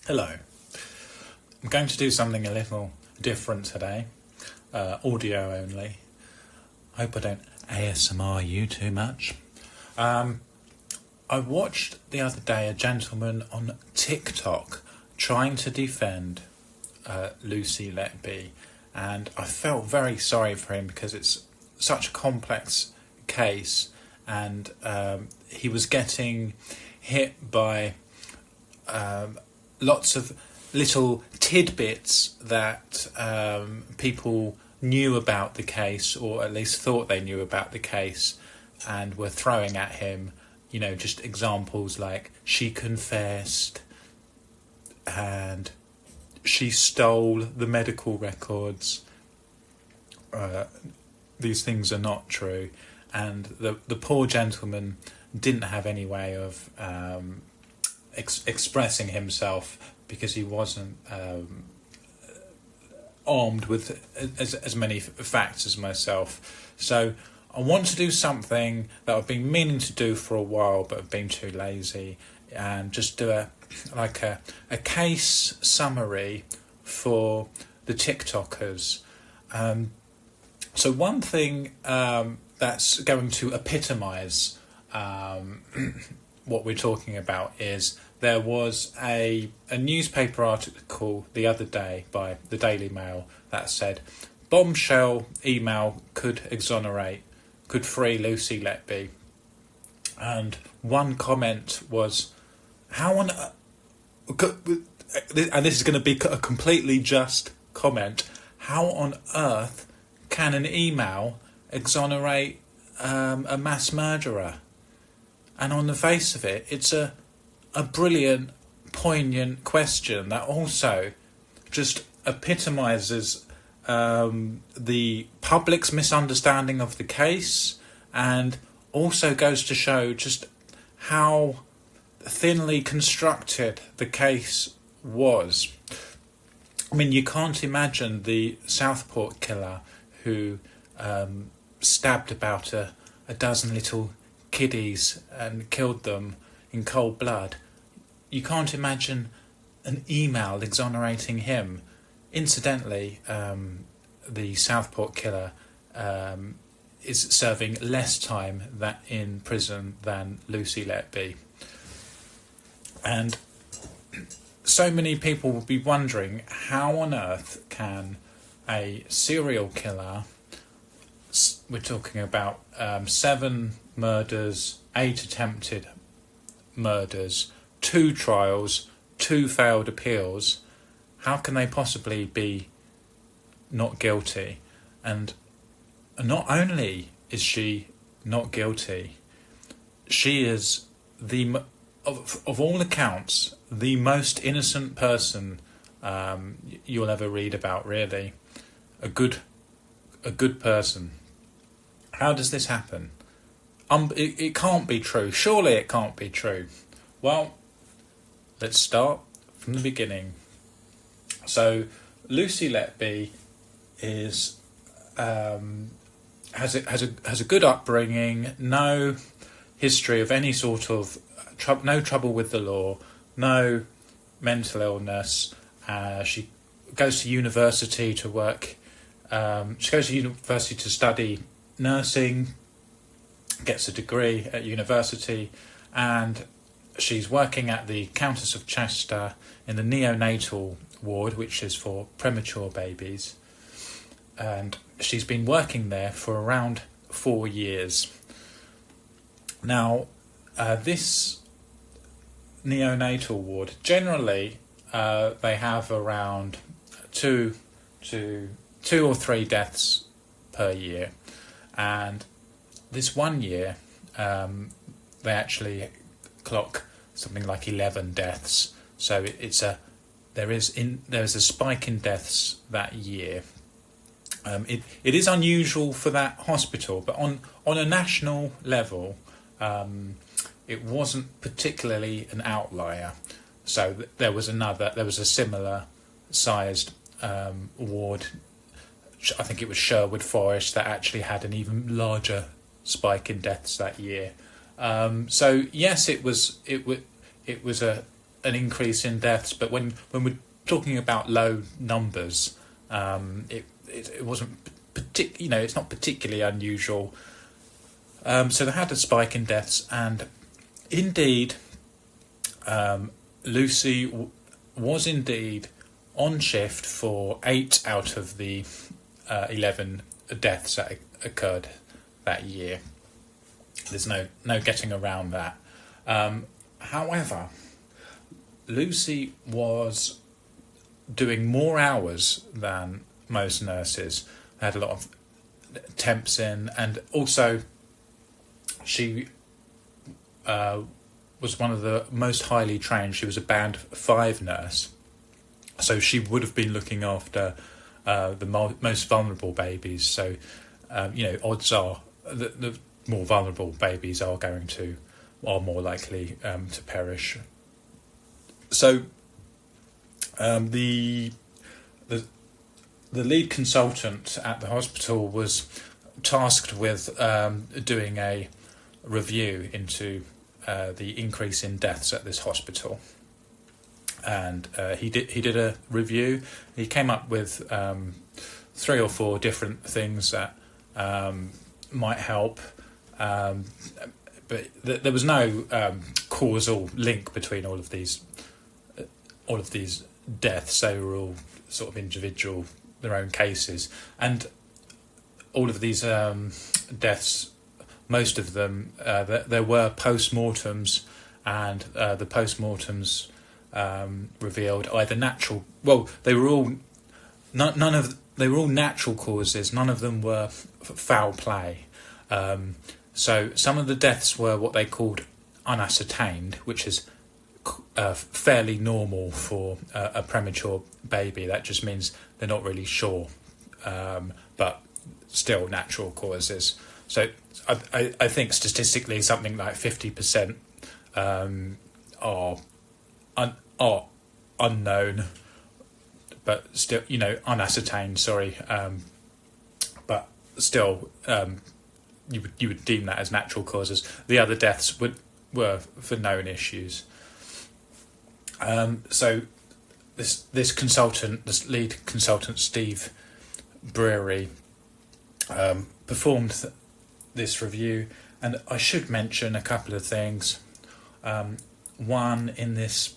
Hello. I'm going to do something a little different today, audio only. I hope I don't ASMR you too much. I watched the other day a gentleman on TikTok trying to defend Lucy Letby, and I felt very sorry for him because it's such a complex case, and he was getting hit by lots of little tidbits that people knew about the case, or at least thought they knew about the case, and were throwing at him, just examples like she confessed and she stole the medical records. These things are not true, and the poor gentleman didn't have any way of expressing himself because he wasn't armed with as many facts as myself. So I want to do something that I've been meaning to do for a while but have been too lazy, and just do a case summary for the TikTokers. So one thing that's going to epitomise what we're talking about is there was a newspaper article the other day by the Daily Mail that said bombshell email could free Lucy Letby, and one comment was, how on and this is going to be a completely just comment, how on earth can an email exonerate a mass murderer? And on the face of it, it's a brilliant, poignant question that also just epitomises the public's misunderstanding of the case, and also goes to show just how thinly constructed the case was. I mean, you can't imagine the Southport killer who stabbed about a dozen little kiddies and killed them in cold blood. You can't imagine an email exonerating him. Incidentally, the Southport killer is serving less time in prison than Lucy Letby. And so many people will be wondering, how on earth can a serial killer, we're talking about 7 murders, 8 attempted murders, 2 trials, 2 failed appeals, how can they possibly be not guilty? And not only is she not guilty, she is of all accounts the most innocent person you'll ever read about, really. A good person. How does this happen? It can't be true. Surely it can't be true. Well, let's start from the beginning. So Lucy Letby is has a good upbringing, no history of any sort of no trouble with the law, no mental illness. She goes to university to work. She goes to university to study nursing, gets a degree at university, and she's working at the Countess of Chester in the Neonatal ward, which is for premature babies. And she's been working there for around 4 years. Now, this neonatal ward, generally they have around 2 or 3 deaths per year. And this one year, they actually clock something like 11 deaths. So there is a spike in deaths that year. It is unusual for that hospital, but on a national level, it wasn't particularly an outlier. So there was a similar sized ward. I think it was Sherwood Forest that actually had an even larger spike in deaths that year. So yes, it was a an increase in deaths, but when we're talking about low numbers, it wasn't it's not particularly unusual. So they had a spike in deaths, and indeed, Lucy was indeed on shift for 8 out of the 11 deaths that occurred that year. There's no getting around that. However, Lucy was doing more hours than most nurses. They had a lot of temps in, and also she was one of the most highly trained. She was a band 5 nurse, so she would have been looking after the most vulnerable babies. So, odds are the more vulnerable babies are more likely to perish. So, the lead consultant at the hospital was tasked with doing a review into the increase in deaths at this hospital, and he did a review. He came up with 3 or 4 different things that might help, but there was no causal link between all of these deaths. They were all sort of individual, their own cases, and all of these deaths, most of them, there were post-mortems, and the post-mortems revealed either natural. Well, they were all they were all natural causes. None of them were foul play. So some of the deaths were what they called unascertained, which is fairly normal for a premature baby. That just means they're not really sure, but still natural causes. So I think statistically something like 50% are unknown, but still, unascertained. Sorry, but still, you would deem that as natural causes. The other deaths were for known issues. So this consultant, this lead consultant, Steve Brewery, performed this review, and I should mention a couple of things. One, in this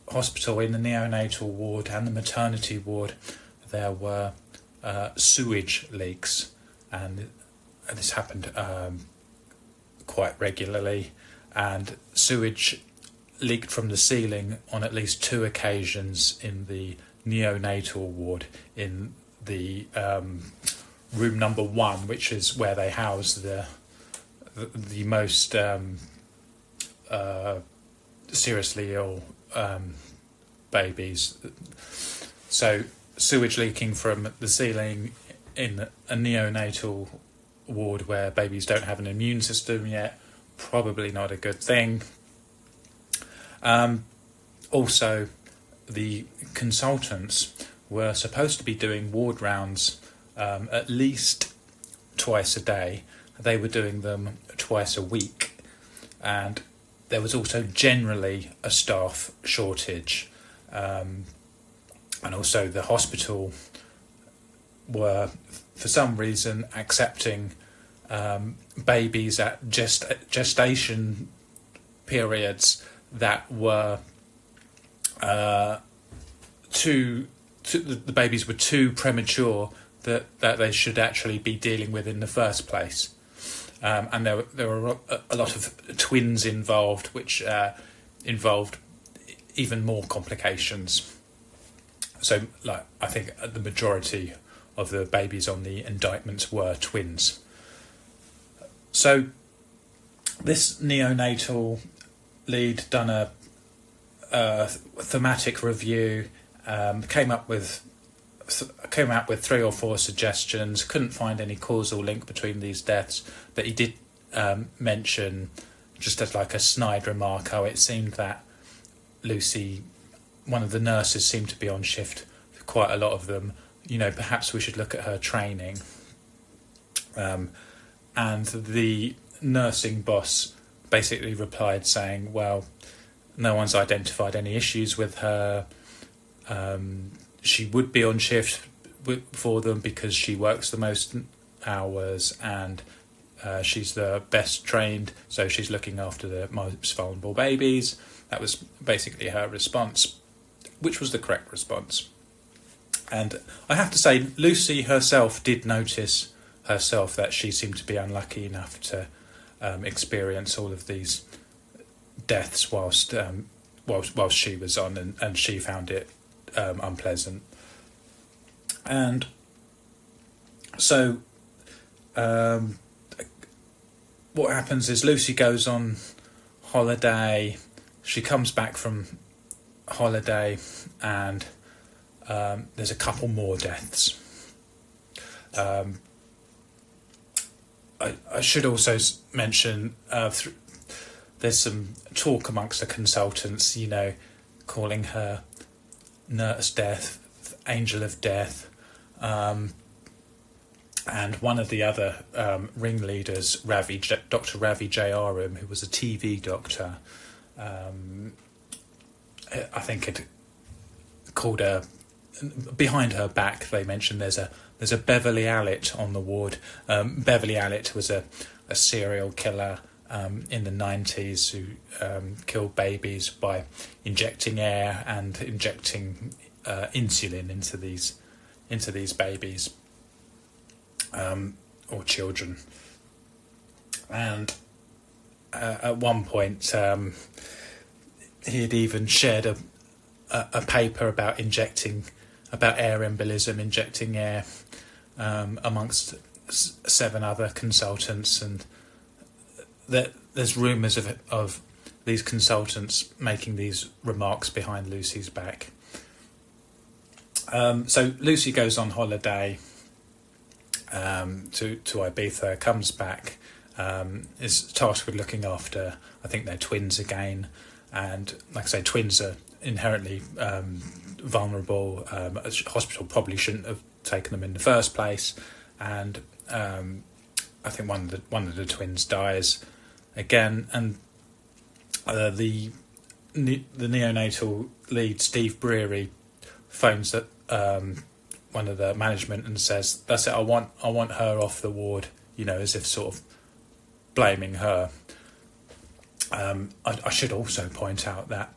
hospital, in the neonatal ward and the maternity ward, there were sewage leaks, and this happened quite regularly, and sewage leaked from the ceiling on at least 2 occasions in the neonatal ward, in the room number 1, which is where they house the most seriously ill babies. So sewage leaking from the ceiling in a neonatal ward where babies don't have an immune system yet, probably not a good thing. Also, the consultants were supposed to be doing ward rounds at least twice a day. They were doing them twice a week, and there was also generally a staff shortage, and also the hospital were, for some reason, accepting babies at gestation periods that were the babies were too premature that they should actually be dealing with in the first place. And there were a lot of twins involved, which involved even more complications. So, I think the majority of the babies on the indictments were twins. So, this neonatal lead done a thematic review, came out with 3 or 4 suggestions. Couldn't find any causal link between these deaths, but he did mention, just as like a snide remark, how it seemed that Lucy, one of the nurses, seemed to be on shift for quite a lot of them. Perhaps we should look at her training. And the nursing boss basically replied saying, well, no one's identified any issues with her. She would be on shift for them because she works the most hours, and she's the best trained, so she's looking after the most vulnerable babies. That was basically her response, which was the correct response. And I have to say, Lucy herself did notice herself that she seemed to be unlucky enough to experience all of these deaths whilst she was on, and she found it unpleasant. And so what happens is Lucy goes on holiday. She comes back from holiday, and there's a couple more deaths. I should also mention there's some talk amongst the consultants, calling her Nurse Death, Angel of Death, and one of the other ringleaders, Dr. Ravi Jayaram, who was a TV doctor, I think had called her, behind her back, they mentioned there's a Beverly Allett on the ward. Beverly Allett was a serial killer in the 90s who killed babies by injecting air and injecting insulin into these babies or children. And at one point he had even shared a paper about air embolism, injecting air amongst 7 other consultants, and there's rumours of these consultants making these remarks behind Lucy's back. So Lucy goes on holiday to Ibiza, comes back, is tasked with looking after, I think they're twins again, and like I say, twins are inherently vulnerable. A hospital probably shouldn't have taken them in the first place, and I think one of the twins dies again, and the neonatal lead, Steve Breary, phones that one of the management and says, "That's it. I want her off the ward." As if sort of blaming her. I should also point out that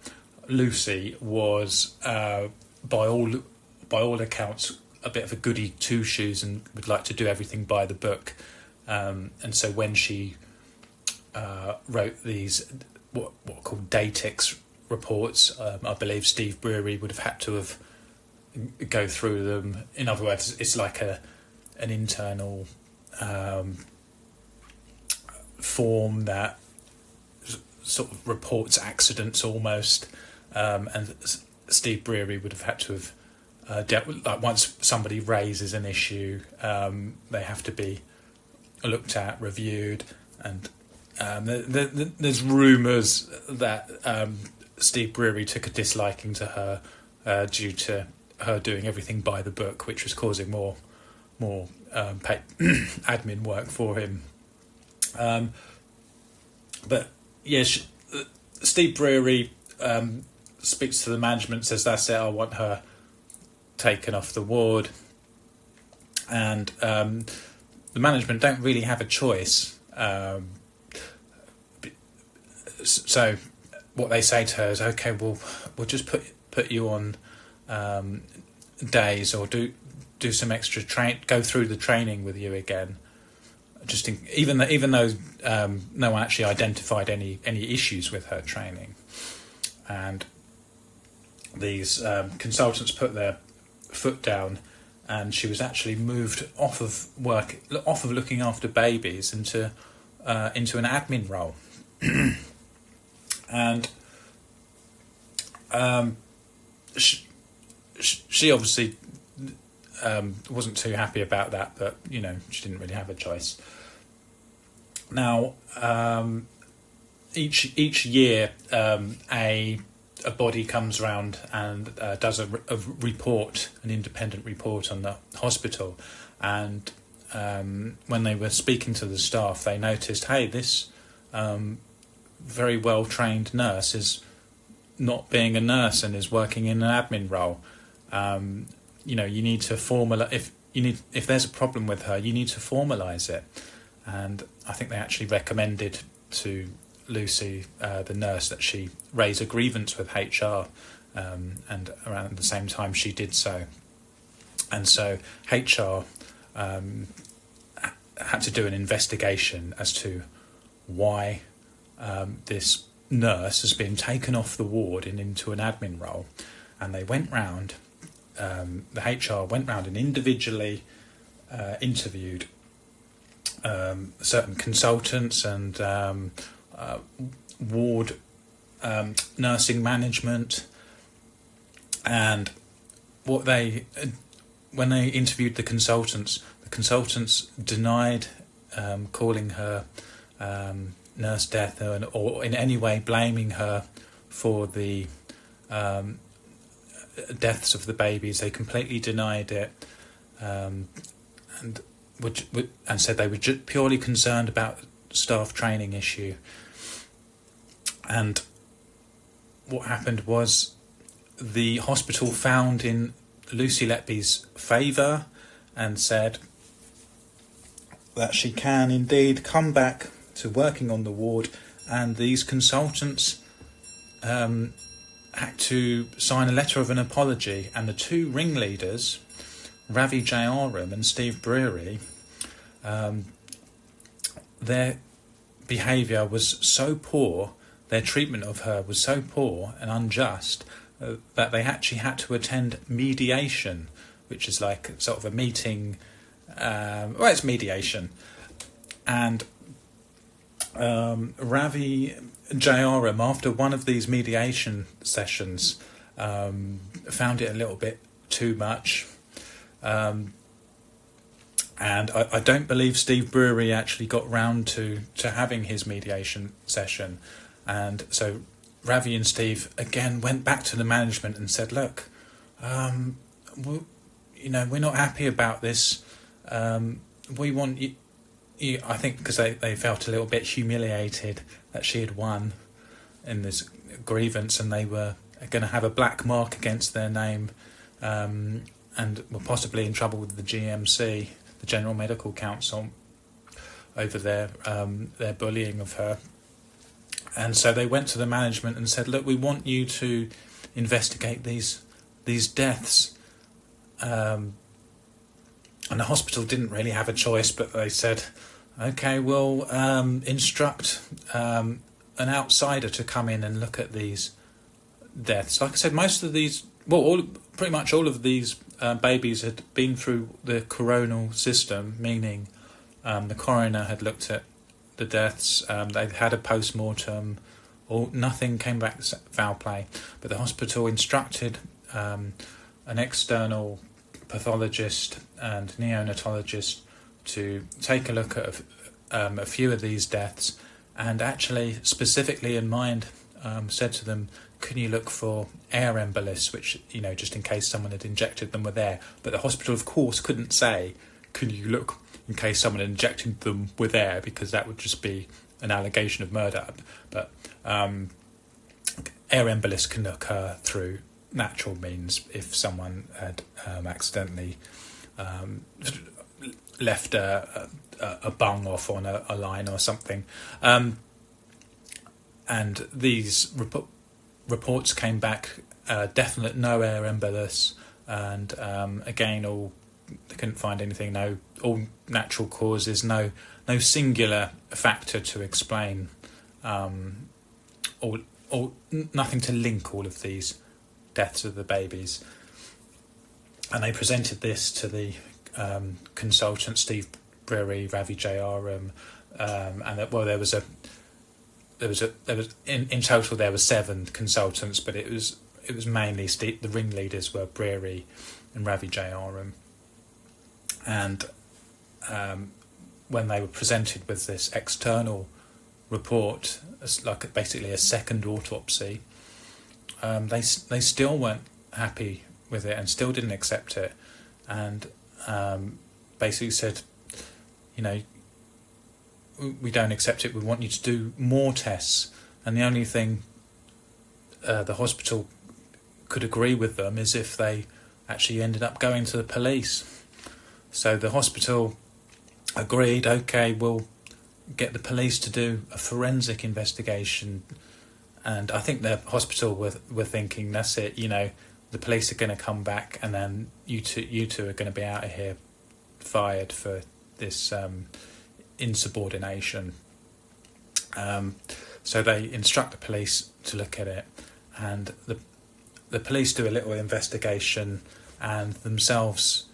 Lucy was, by all accounts, a bit of a goody two shoes and would like to do everything by the book. And so when she wrote these what are called Datix reports, I believe Steve Breary would have had to have go through them. In other words, it's like an internal form that sort of reports accidents almost, and Steve Breary would have had to have dealt with, like, once somebody raises an issue, they have to be looked at, reviewed, and there's rumours that Steve Breary took a disliking to her due to her doing everything by the book, which was causing more admin work for him. But yes, Steve Breary speaks to the management, says, "That's it, I want her taken off the ward." And the management don't really have a choice. So what they say to her is, "Okay, we'll just put you on days, or do some extra go through the training with you again." Even though no one actually identified any issues with her training, and these consultants put their foot down, and she was actually moved off of looking after babies into an admin role, and she obviously wasn't too happy about that, but she didn't really have a choice. Now, each year, a body comes around and does a report, an independent report on the hospital, and when they were speaking to the staff, they noticed, hey, this very well trained nurse is not being a nurse and is working in an admin role. You know, you need to if there's a problem with her, you need to formalise it. And I think they actually recommended to Lucy, the nurse, that she raise a grievance with HR, and around the same time she did so. And so HR had to do an investigation as to why this nurse has been taken off the ward and into an admin role. And they went round, the HR went round and individually interviewed certain consultants and ward nursing management, and when they interviewed the consultants denied calling her nurse death or in any way blaming her for the deaths of the babies. They completely denied it, and said they were purely concerned about staff training issue. And what happened was the hospital found in Lucy Letby's favour and said that she can indeed come back to working on the ward, and these consultants had to sign a letter of an apology, and the two ringleaders, Ravi Jayaram and Steve Brewery, their behaviour was so poor, their treatment of her was so poor and unjust, that they actually had to attend mediation, which is like sort of a meeting, it's mediation. And Ravi Jayaram, after one of these mediation sessions, found it a little bit too much. And I don't believe Steve Brewery actually got round to having his mediation session. And so Ravi and Steve again went back to the management and said, look, we're not happy about this. We want you, I think because they felt a little bit humiliated that she had won in this grievance, and they were going to have a black mark against their name, and were possibly in trouble with the GMC, the General Medical Council, over their bullying of her. And so they went to the management and said, look, we want you to investigate these deaths. And the hospital didn't really have a choice, but they said, okay, we'll instruct an outsider to come in and look at these deaths. Like I said, most of these, pretty much all of these babies had been through the coronal system, meaning the coroner had looked at the deaths, they'd had a post-mortem, nothing came back foul play, but the hospital instructed an external pathologist and neonatologist to take a look at a few of these deaths, and actually specifically in mind said to them, can you look for air embolus, which, just in case someone had injected them were there. But the hospital, of course, couldn't say, can you look in case someone injected them with air, because that would just be an allegation of murder. But air embolus can occur through natural means if someone had accidentally left a bung off on a line or something. And these reports came back definite no air embolus, and again, they couldn't find anything, all natural causes, no singular factor to explain, or nothing to link all of these deaths of the babies. And they presented this to the consultant Steve Brewery, Ravi Jayaram, and there was in total there were 7 consultants, but it was mainly the ringleaders were Brewery and Ravi Jayaram. And when they were presented with this external report, like basically a second autopsy, they still weren't happy with it and still didn't accept it, and basically said, we don't accept it, we want you to do more tests. And the only thing the hospital could agree with them is if they actually ended up going to the police. So the hospital agreed, okay, we'll get the police to do a forensic investigation. And I think the hospital were thinking, that's it, the police are going to come back, and then you two are going to be out of here, fired for this insubordination. So they instruct the police to look at it, and the police do a little investigation and themselves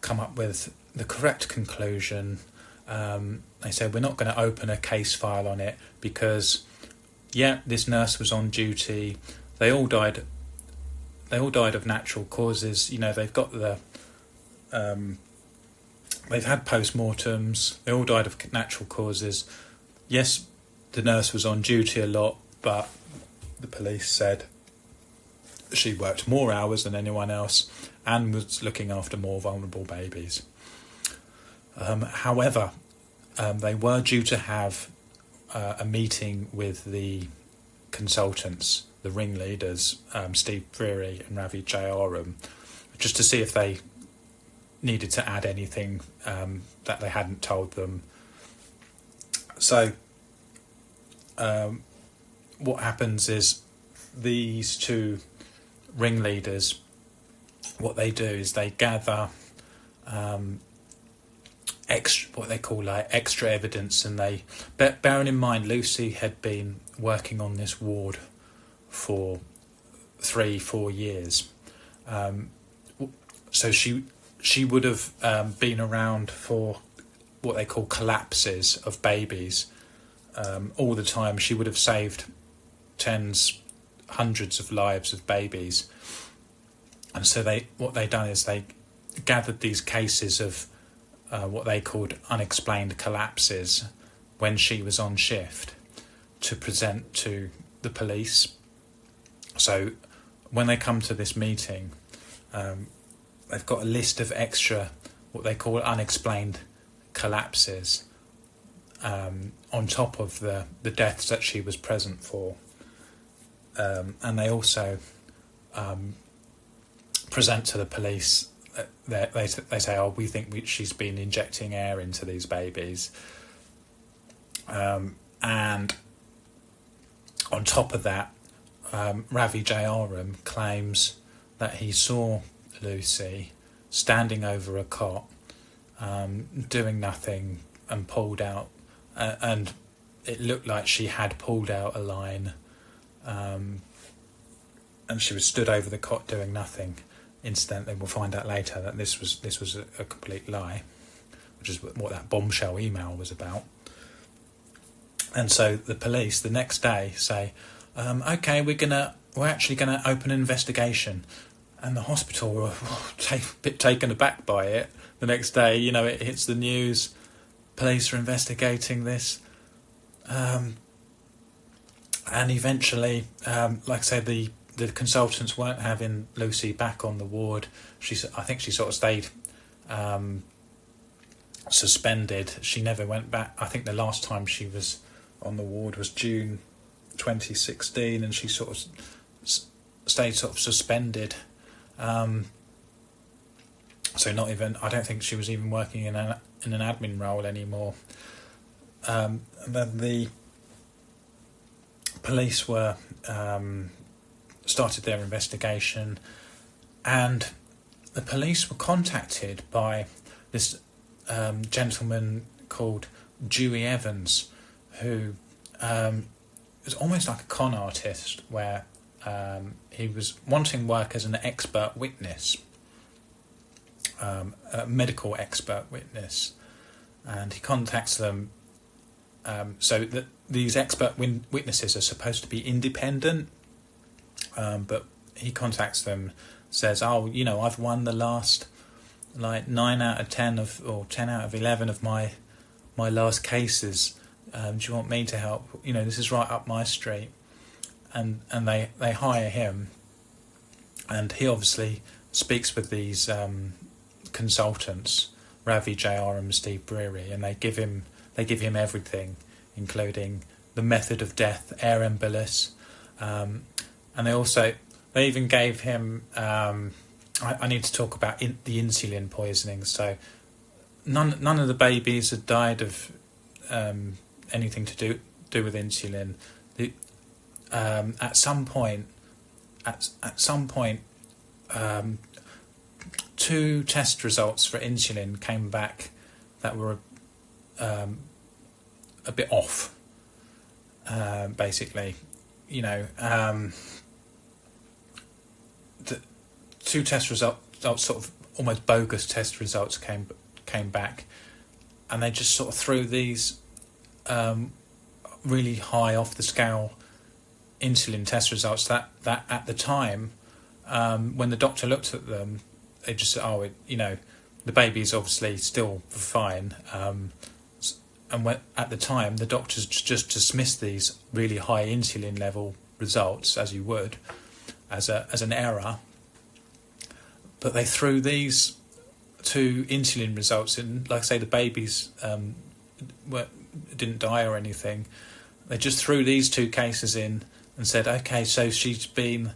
come up with the correct conclusion. They say, we're not going to open a case file on it because, this nurse was on duty. They all died of natural causes. They've got they've had post-mortems. They all died of natural causes. Yes, the nurse was on duty a lot, but the police said she worked more hours than anyone else and was looking after more vulnerable babies. However, they were due to have a meeting with the consultants, the ringleaders, Steve Breary and Ravi Jayaram, just to see if they needed to add anything that they hadn't told them. So what happens is these two ringleaders, what they do is they gather extra evidence, and they, bearing in mind Lucy had been working on this ward for 3-4 years, so she would have been around for what they call collapses of babies all the time. She would have saved hundreds of lives of babies. And so what they done is they gathered these cases of what they called unexplained collapses when she was on shift to present to the police. So when they come to this meeting, they've got a list of extra what they call unexplained collapses on top of the deaths that she was present for. And they also present to the police. They say, we think she's been injecting air into these babies. And on top of that, Ravi Jayaram claims that he saw Lucy standing over a cot, doing nothing, and pulled out, and it looked like she had pulled out a line, and she was stood over the cot doing nothing. Incidentally, we'll find out later that this was a complete lie, which is what that bombshell email was about. And so the police the next day say, okay, we're actually gonna open an investigation. And the hospital were a bit taken aback by it. The next day, it hits the news. Police are investigating this. And eventually, like I said, the consultants weren't having Lucy back on the ward. I think she sort of stayed suspended. She never went back. I think the last time she was on the ward was June 2016, and she sort of stayed sort of suspended. So not even, I don't think she was even working in an admin role anymore. And then the police were started their investigation, and the police were contacted by this gentleman called Dewey Evans, who was almost like a con artist, where he was wanting work as an expert witness, a medical expert witness, and he contacts them. So that these expert witnesses are supposed to be independent, but he contacts them, says, I've won the last 9 out of 10 or 10 out of 11 of my last cases. Do you want me to help? This is right up my street. And they hire him, and he obviously speaks with these consultants, Ravi Jayaram and Steve Breary, and they give him everything, including the method of death, air embolus, and they even gave him. I need to talk about the insulin poisoning. So none of the babies had died of anything to do with insulin. At some point, 2 test results for insulin came back that were a bit off. Basically, the 2 test results, sort of almost bogus test results, came back, and they just sort of threw these really high off the scale insulin test results that at the time, when the doctor looked at them, they just said, the baby's obviously still fine. And at the time, the doctors just dismissed these really high insulin level results, as you would, as an error. But they threw these 2 insulin results in, like I say, the babies didn't die or anything. They just threw these 2 cases in and said, okay, so she's been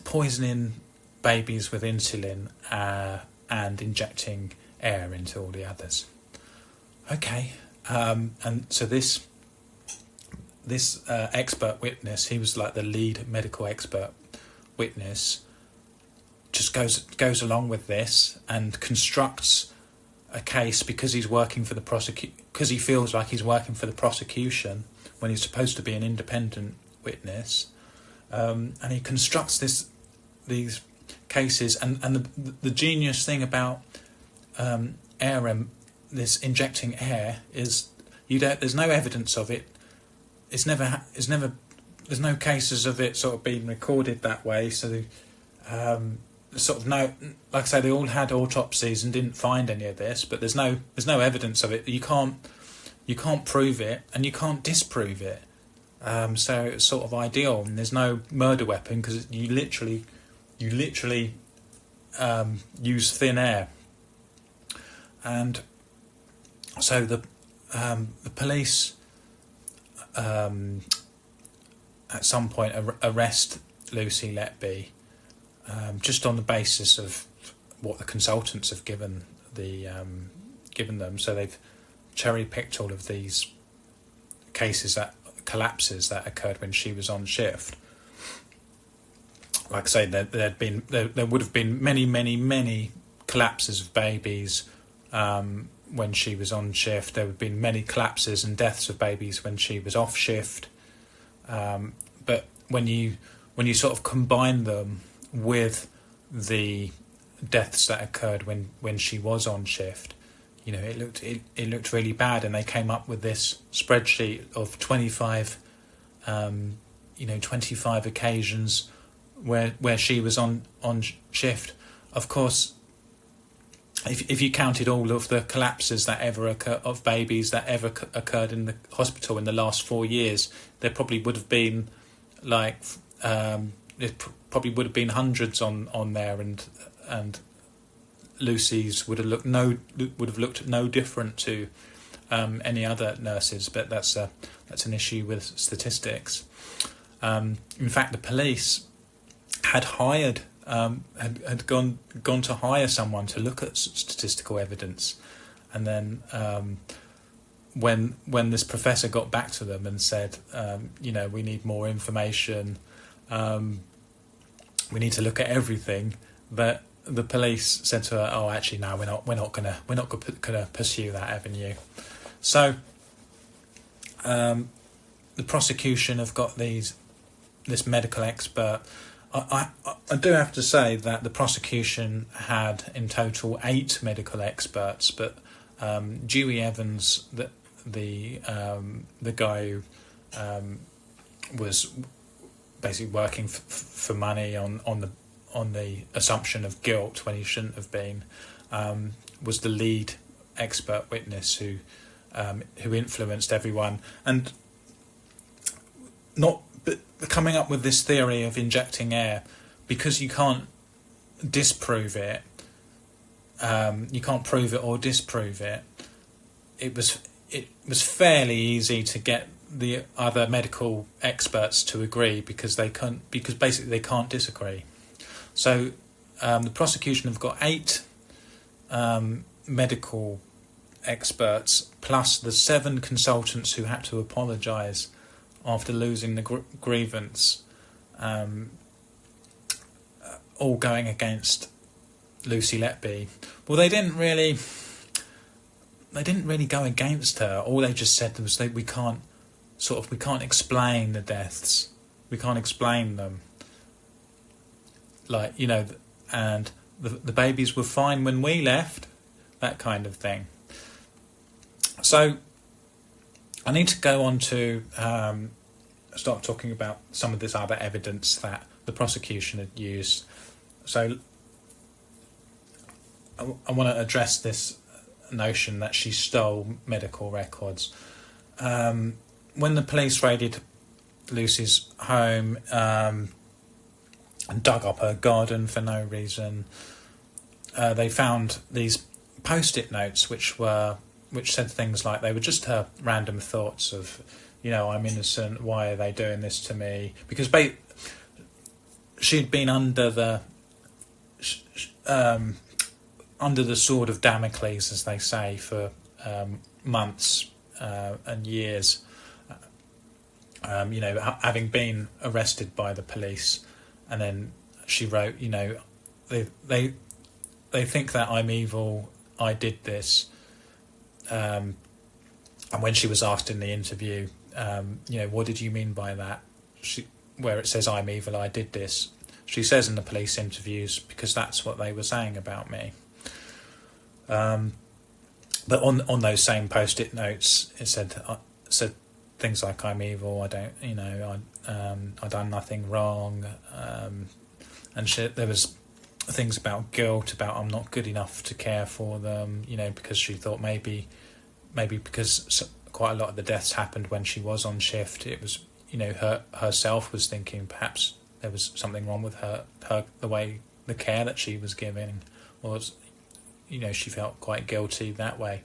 poisoning babies with insulin and injecting air into all the others. Okay, and so this expert witness, he was like the lead medical expert witness, just goes along with this and constructs a case because he's working for the because he feels like he's working for the prosecution when he's supposed to be an independent witness, and he constructs these cases, and the genius thing about this injecting air is there's no evidence of it. There's no cases of it sort of being recorded that way. So sort of no, like I say, they all had autopsies and didn't find any of this, but there's no evidence of it. You can't prove it and you can't disprove it. So it's sort of ideal, and there's no murder weapon because you literally use thin air. And so the police at some point arrest Lucy Letby just on the basis of what the consultants have given them. So they've cherry-picked all of these collapses that occurred when she was on shift. Like I say, there would have been many collapses of babies when she was on shift. There would have been many collapses and deaths of babies when she was off shift. But when you sort of combine them with the deaths that occurred when she was on shift, it looked really bad. And they came up with this spreadsheet of 25 occasions where she was on shift. Of course, if you counted all of the collapses that ever of babies that ever occurred in the hospital in the last 4 years, there probably would have been hundreds on there, and Lucy's would have looked no different to any other nurses. But that's an issue with statistics. In fact, the police had hired. Had gone to hire someone to look at statistical evidence, and then when this professor got back to them and said, we need more information, we need to look at everything, but the police said to her, "Oh, actually, no, we're not gonna pursue that avenue." So the prosecution have got this medical expert. I do have to say that the prosecution had in total 8 medical experts, but Dewey Evans, the guy who was basically working for money on the assumption of guilt when he shouldn't have been, was the lead expert witness who influenced everyone, and But coming up with this theory of injecting air, because you can't disprove it, you can't prove it or disprove it. It was fairly easy to get the other medical experts to agree because basically they can't disagree. So the prosecution have got 8 medical experts plus the 7 consultants who had to apologise after losing the grievance, all going against Lucy Letby. Well, they didn't really go against her. All they just said was that we can't explain the deaths. We can't explain them. Like, you know, and the babies were fine when we left, that kind of thing. So I need to go on to start talking about some of this other evidence that the prosecution had used. So I want to address this notion that she stole medical records. When the police raided Lucy's home and dug up her garden for no reason, they found these post-it notes which said things like, they were just her random thoughts of, you know, I'm innocent, why are they doing this to me? Because she'd been under the sword of Damocles, as they say, for months and years. You know, having been arrested by the police, and then she wrote, you know, they think that I'm evil, I did this. And when she was asked in the interview, you know, what did you mean by that? Where it says I'm evil, I did this. She says in the police interviews, because that's what they were saying about me. But on those same post-it notes, it said things like I'm evil, I don't, you know, I done nothing wrong, and there was things about guilt, about I'm not good enough to care for them, you know, because she thought maybe because quite a lot of the deaths happened when she was on shift. It was, you know, herself was thinking perhaps there was something wrong with her the care that she was giving, was, you know, she felt quite guilty that way.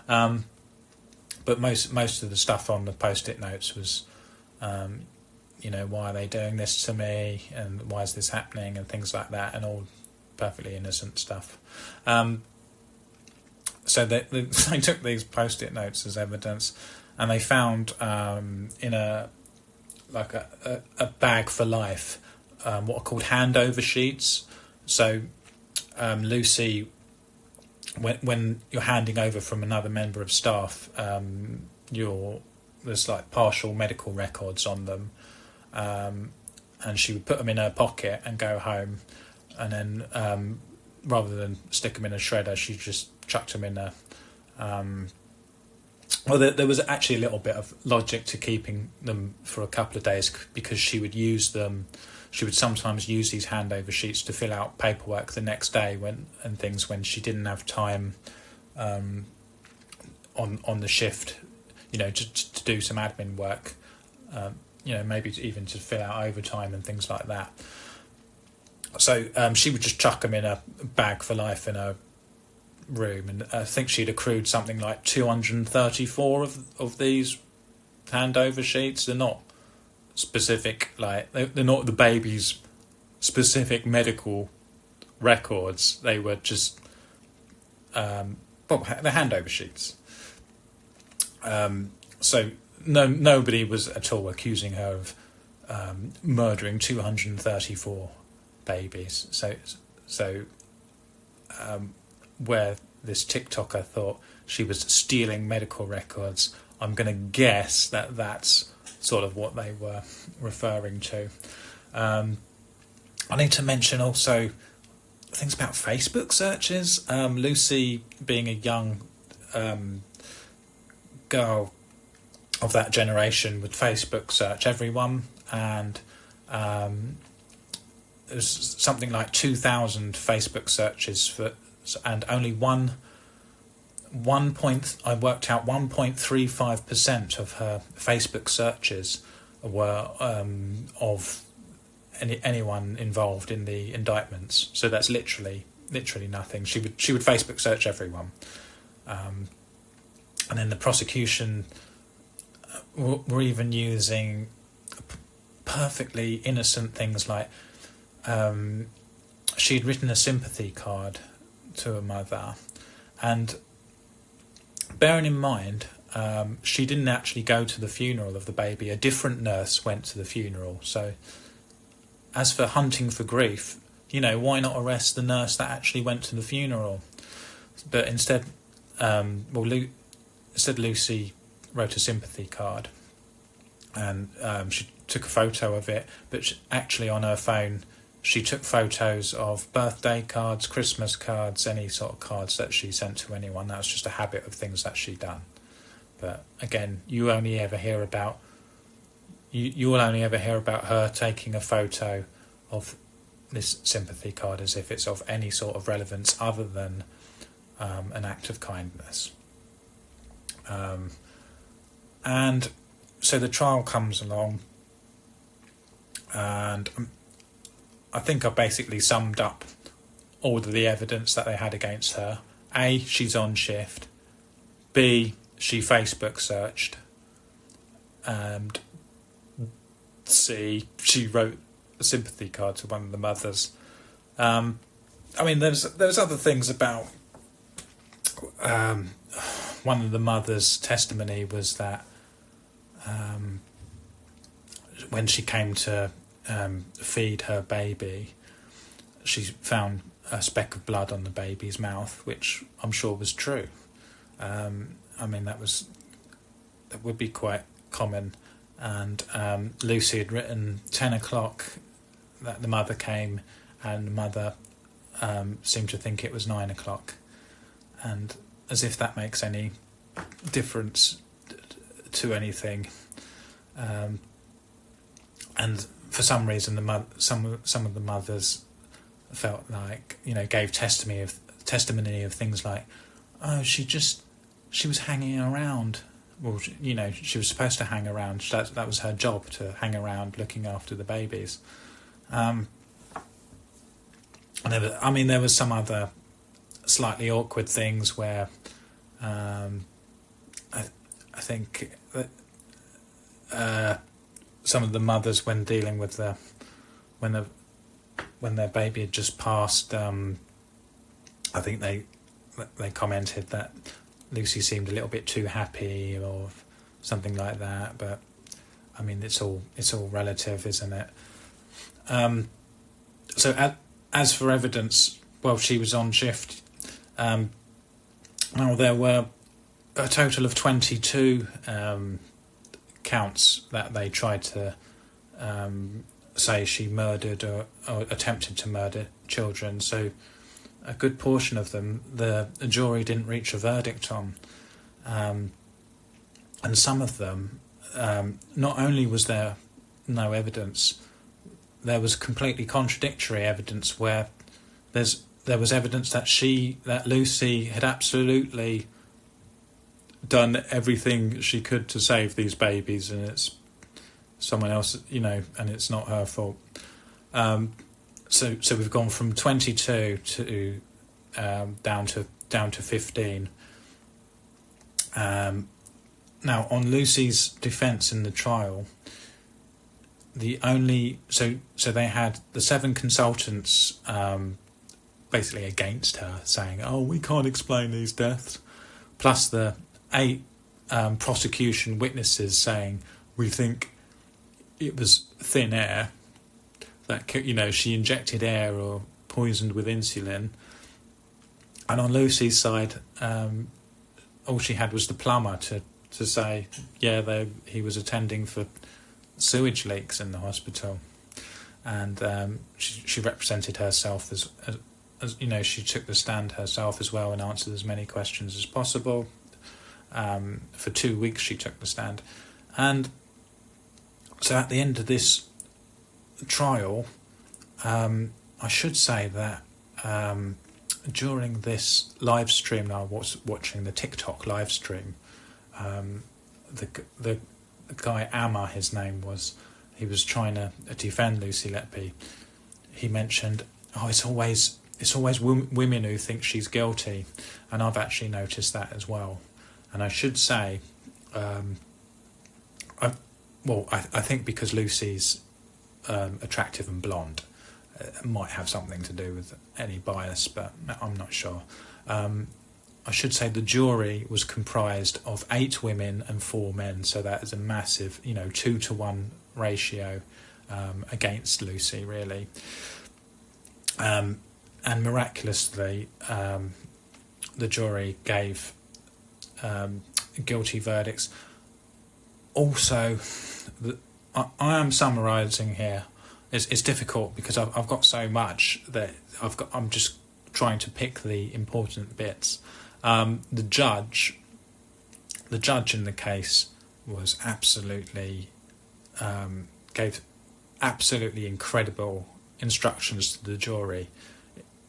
But most of the stuff on the post-it notes was, you know, why are they doing this to me, and why is this happening, and things like that, and all perfectly innocent stuff. So they took these post-it notes as evidence, and they found in a bag for life what are called handover sheets. So Lucy, when you're handing over from another member of staff, there's like partial medical records on them, and she would put them in her pocket and go home, and then rather than stick them in a shredder, she just chucked them in a. Well, there was actually a little bit of logic to keeping them for a couple of days, because she would use them. She would sometimes use these handover sheets to fill out paperwork the next day when she didn't have time on the shift, you know, to do some admin work, you know, maybe even to fill out overtime and things like that. So she would just chuck them in a bag for life in her room, and I think she'd accrued something like 234 of these handover sheets. They're not specific, like they're not the baby's specific medical records. They were just the handover sheets. So nobody was at all accusing her of murdering 234 babies. So where this TikToker thought she was stealing medical records, I'm going to guess that that's sort of what they were referring to. I need to mention also things about Facebook searches. Lucy, being a young girl of that generation, would Facebook search everyone, and there's something like 2,000 Facebook searches and only I worked out 1.35% of her Facebook searches were of anyone involved in the indictments. So that's literally nothing. She would Facebook search everyone, and then the prosecution were even using perfectly innocent things like she'd written a sympathy card to her mother, and bearing in mind she didn't actually go to the funeral of the baby. A different nurse went to the funeral. So as for hunting for grief, why not arrest the nurse that actually went to the funeral? But instead, Lucy wrote a sympathy card, and she took a photo of it, but actually on her phone she took photos of birthday cards, Christmas cards, any sort of cards that she sent to anyone. That was just a habit of things that she'd done. But again, you will only ever hear about her taking a photo of this sympathy card as if it's of any sort of relevance other than an act of kindness. And so the trial comes along, and I think I basically summed up all of the evidence that they had against her. A, she's on shift. B, she Facebook searched. And C, she wrote a sympathy card to one of the mothers. There's other things about one of the mother's testimony was that when she came to feed her baby, she found a speck of blood on the baby's mouth, which I'm sure was true. That would be quite common. And Lucy had written 10 o'clock that the mother came, and the mother seemed to think it was 9 o'clock. And as if that makes any difference to anything. And for some reason, some of the mothers felt like, gave testimony of things like, oh, she was hanging around. Well, she was supposed to hang around. That was her job, to hang around looking after the babies. And there was some other slightly awkward things where I think that some of the mothers, when dealing with when their baby had just passed, I think they commented that Lucy seemed a little bit too happy or something like that. But it's all relative, isn't it? So as for evidence, well, she was on shift. Now there were a total of 22 counts that they tried to say she murdered or attempted to murder children. So a good portion of them, the jury didn't reach a verdict on. And some of them, not only was there no evidence, there was completely contradictory evidence where there was evidence that Lucy had absolutely done everything she could to save these babies, and it's someone else, and it's not her fault. So we've gone from 22 to down to 15. Now, on Lucy's defence in the trial, they had the 7 consultants basically against her, saying, "Oh, we can't explain these deaths," plus the 8 prosecution witnesses saying, "We think it was thin air, that she injected air or poisoned with insulin." And on Lucy's side, all she had was the plumber to say, he was attending for sewage leaks in the hospital. And she represented herself as she took the stand herself as well and answered as many questions as possible. For 2 weeks she took the stand. And so at the end of this trial, I should say that during this live stream, I was watching the TikTok live stream, the guy Amma, his name was, he was trying to defend Lucy Letby. He mentioned, it's always women who think she's guilty, and I've actually noticed that as well. And I should say, well, I think because Lucy's attractive and blonde, might have something to do with any bias, but I'm not sure. I should say the jury was comprised of 8 women and 4 men, so that is a massive, 2-to-1 ratio against Lucy, really. And miraculously, the jury gave guilty verdicts. Also, I am summarising here. It's difficult because I've got so much that I'm just trying to pick the important bits. The judge in the case was absolutely gave absolutely incredible instructions to the jury.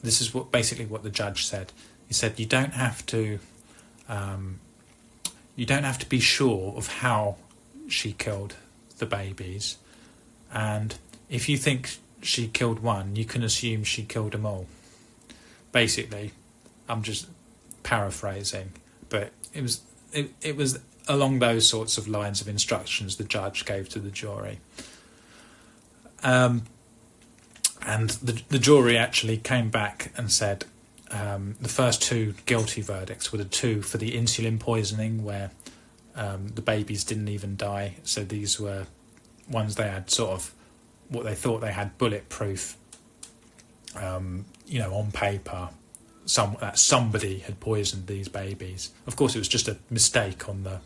This is basically what the judge said. He said, you don't have to be sure of how she killed the babies, and if you think she killed one, you can assume she killed them all. Basically, I'm just paraphrasing, but it was along those sorts of lines of instructions the judge gave to the jury. And the jury actually came back and said the first 2 guilty verdicts were the 2 for the insulin poisoning, where the babies didn't even die. So these were ones they had sort of what they thought they had bulletproof, on paper. That somebody had poisoned these babies. Of course, it was just a mistake on the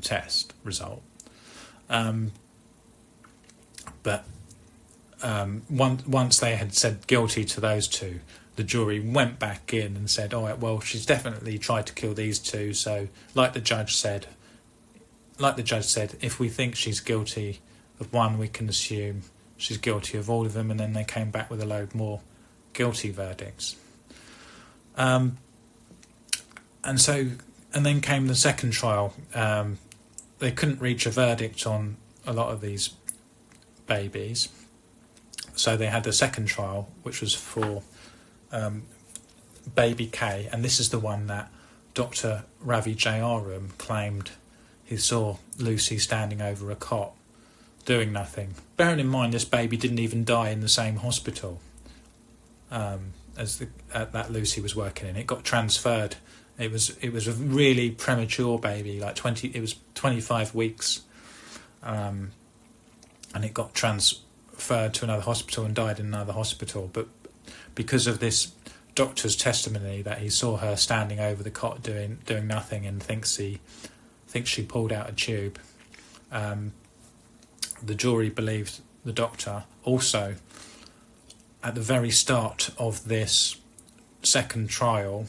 test result. But once they had said guilty to those 2, the jury went back in and said, "All right, well, she's definitely tried to kill these 2. So, like the judge said, if we think she's guilty of one, we can assume she's guilty of all of them." And then they came back with a load more guilty verdicts. And then came the second trial. They couldn't reach a verdict on a lot of these babies, so they had the second trial, which was for baby K, and this is the one that Dr. Ravi Jayaram claimed he saw Lucy standing over a cot doing nothing. Bearing in mind, this baby didn't even die in the same hospital as that Lucy was working in. It got transferred. It was a really premature baby, it was 25 weeks, and it got transferred to another hospital and died in another hospital. But because of this doctor's testimony that he saw her standing over the cot doing nothing and thinks she pulled out a tube, the jury believed the doctor. Also, at the very start of this second trial,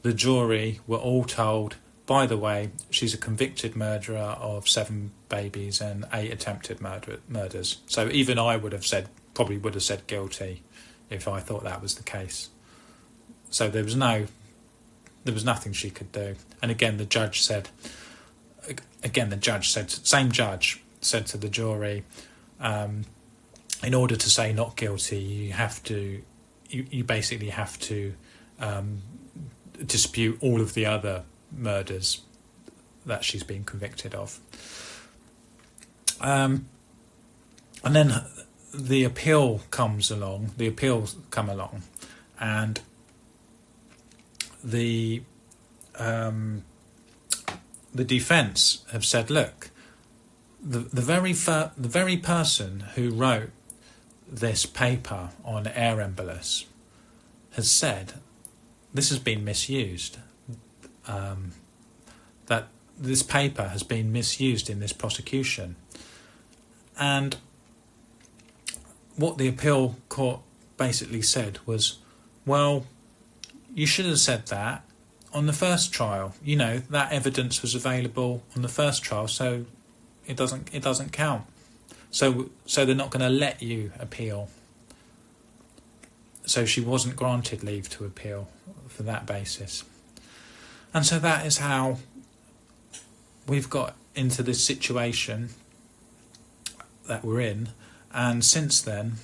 the jury were all told, by the way, she's a convicted murderer of 7 babies and 8 attempted murders. So even I probably would have said guilty if I thought that was the case. So there was nothing she could do. And again, the judge said said to the jury, in order to say not guilty, you basically have to dispute all of the other murders that she's been convicted of. And then the appeals come along, and the defence have said, look, the very person who wrote this paper on air embolus has said this has been misused, that this paper has been misused in this prosecution. And what the appeal court basically said was, well, you should have said that on the first trial. That evidence was available on the first trial, so it doesn't count. So they're not going to let you appeal. So she wasn't granted leave to appeal for that basis. And so that is how we've got into this situation that we're in. And since then,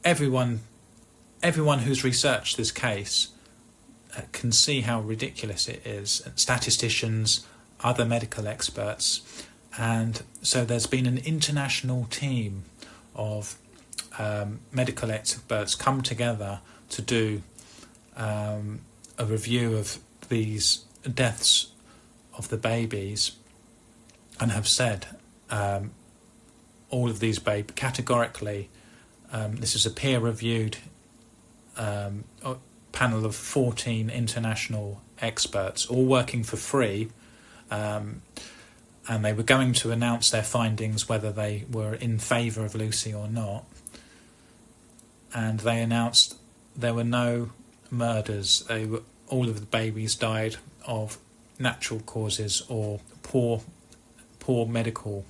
everyone who's researched this case can see how ridiculous it is. Statisticians, other medical experts, And so there's been an international team of medical experts come together to do a review of these deaths of the babies, and have said all of these babies categorically. This is a peer-reviewed panel of 14 international experts, all working for free, and they were going to announce their findings, whether they were in favour of Lucy or not. And they announced there were no murders. All of the babies died of natural causes or poor medical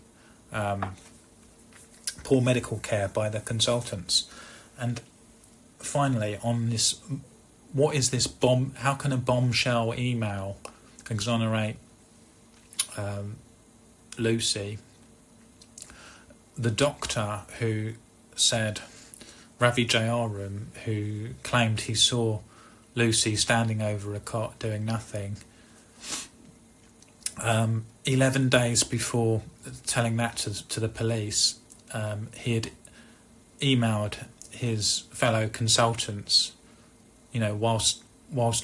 care by the consultants. And finally, on this, what is this bomb? How can a bombshell email exonerate Lucy? The doctor who said, Ravi Jayaram, who claimed he saw Lucy standing over a cot doing nothing, 11 days before telling that to the police, he had emailed his fellow consultants, whilst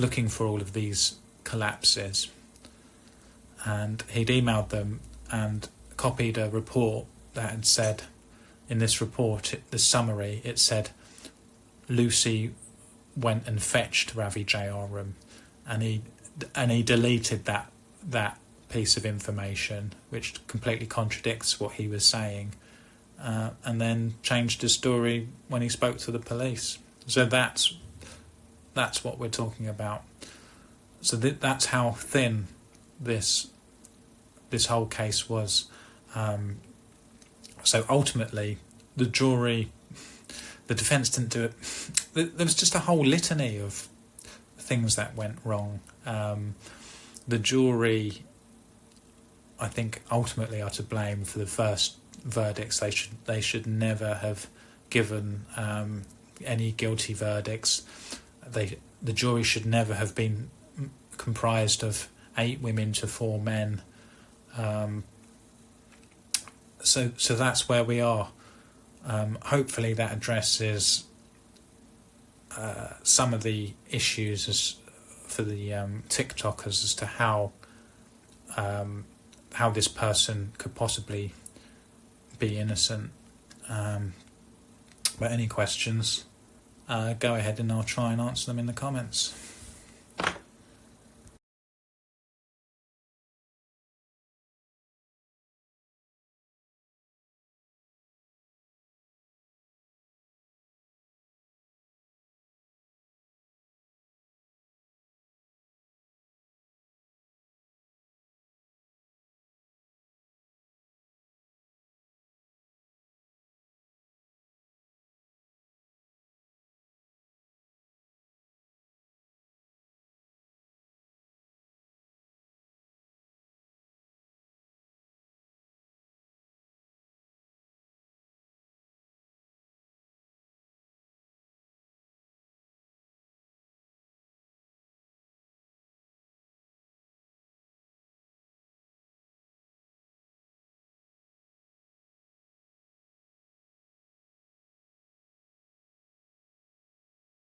looking for all of these collapses, and he'd emailed them and copied a report that had said, in this report, the summary, it said Lucy went and fetched Ravi Jayaram, and he deleted that piece of information, which completely contradicts what he was saying, and then changed his story when he spoke to the police. So that's what we're talking about. So that's how thin this whole case was. So ultimately, the defence didn't do it. There was just a whole litany of things that went wrong. The jury, I think, ultimately are to blame for the first verdicts. They should never have given any guilty verdicts. The jury should never have been comprised of 8 women to 4 men. So that's where we are. Hopefully that addresses some of the issues for the TikTokers as to how this person could possibly be innocent. But any questions, go ahead and I'll try and answer them in the comments.